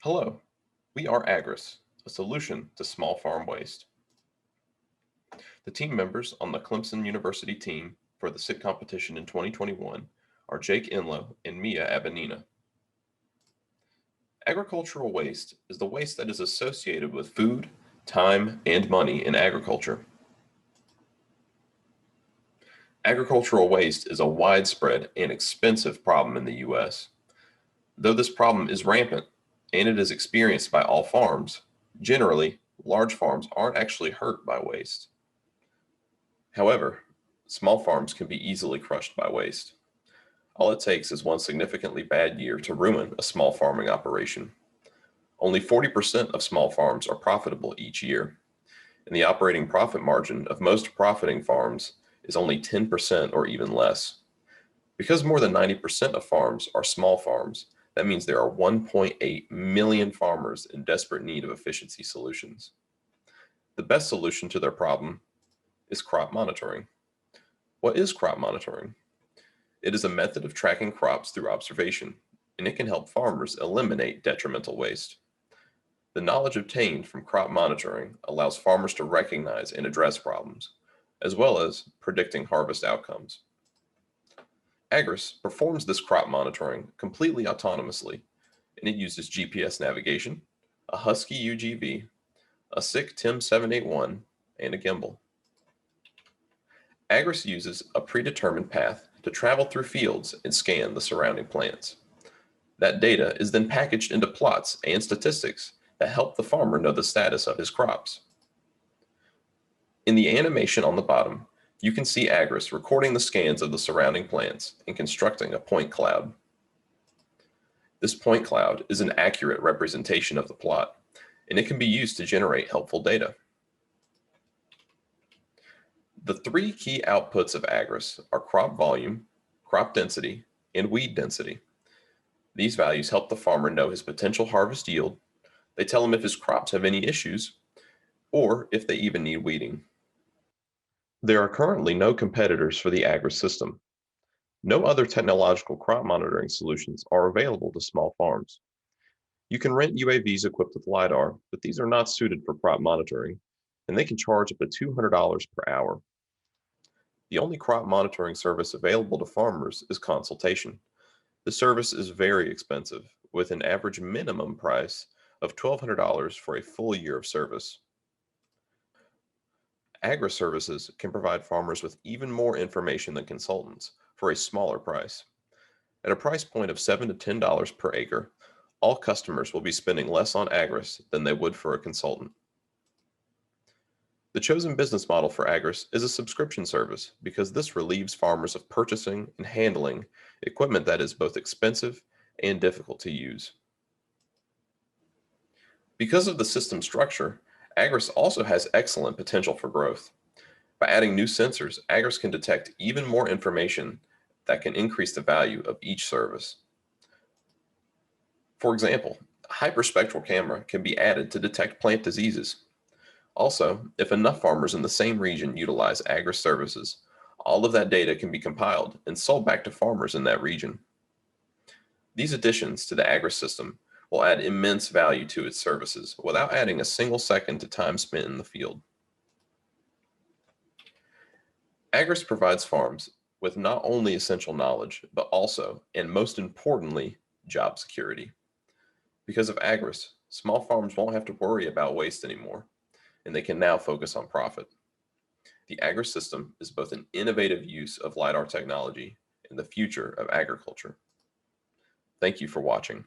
Hello, we are Agrus, a solution to small farm waste. The team members on the Clemson University team for the SICK competition in 2021 are Jake Enlow and Mia Abanina. Agricultural waste is the waste that is associated with food, time, and money in agriculture. Agricultural waste is a widespread and expensive problem in the U.S. Though this problem is rampant and it is experienced by all farms, generally, large farms aren't actually hurt by waste. However, small farms can be easily crushed by waste. All it takes is one significantly bad year to ruin a small farming operation. Only 40% of small farms are profitable each year, and the operating profit margin of most profiting farms is only 10% or even less. Because more than 90% of farms are small farms, that means there are 1.8 million farmers in desperate need of efficiency solutions. The best solution to their problem is crop monitoring. What is crop monitoring? It is a method of tracking crops through observation, and it can help farmers eliminate detrimental waste. The knowledge obtained from crop monitoring allows farmers to recognize and address problems, as well as predicting harvest outcomes. Agrus performs this crop monitoring completely autonomously, and it uses GPS navigation, a Husky UGV, a SICK TiM 781, and a gimbal. Agrus uses a predetermined path to travel through fields and scan the surrounding plants. That data is then packaged into plots and statistics that help the farmer know the status of his crops. In the animation on the bottom, you can see Agrus recording the scans of the surrounding plants and constructing a point cloud. This point cloud is an accurate representation of the plot, and it can be used to generate helpful data. The three key outputs of Agrus are crop volume, crop density, and weed density. These values help the farmer know his potential harvest yield. They tell him if his crops have any issues, or if they even need weeding. There are currently no competitors for the Agrus system. No other technological crop monitoring solutions are available to small farms. You can rent UAVs equipped with LiDAR, but these are not suited for crop monitoring, and they can charge up to $200 per hour. The only crop monitoring service available to farmers is consultation. The service is very expensive, with an average minimum price of $1,200 for a full year of service. Agri-services can provide farmers with even more information than consultants for a smaller price. At a price point of $7 to $10 per acre, all customers will be spending less on Agrus than they would for a consultant. The chosen business model for Agrus is a subscription service because this relieves farmers of purchasing and handling equipment that is both expensive and difficult to use. Because of the system structure, Agrus also has excellent potential for growth. By adding new sensors, Agrus can detect even more information that can increase the value of each service. For example, a hyperspectral camera can be added to detect plant diseases. Also, if enough farmers in the same region utilize Agrus services, all of that data can be compiled and sold back to farmers in that region. These additions to the Agrus system will add immense value to its services without adding a single second to time spent in the field. Agrus provides farms with not only essential knowledge, but also, and most importantly, job security. Because of Agrus, small farms won't have to worry about waste anymore, and they can now focus on profit. The Agrus system is both an innovative use of LiDAR technology and the future of agriculture. Thank you for watching.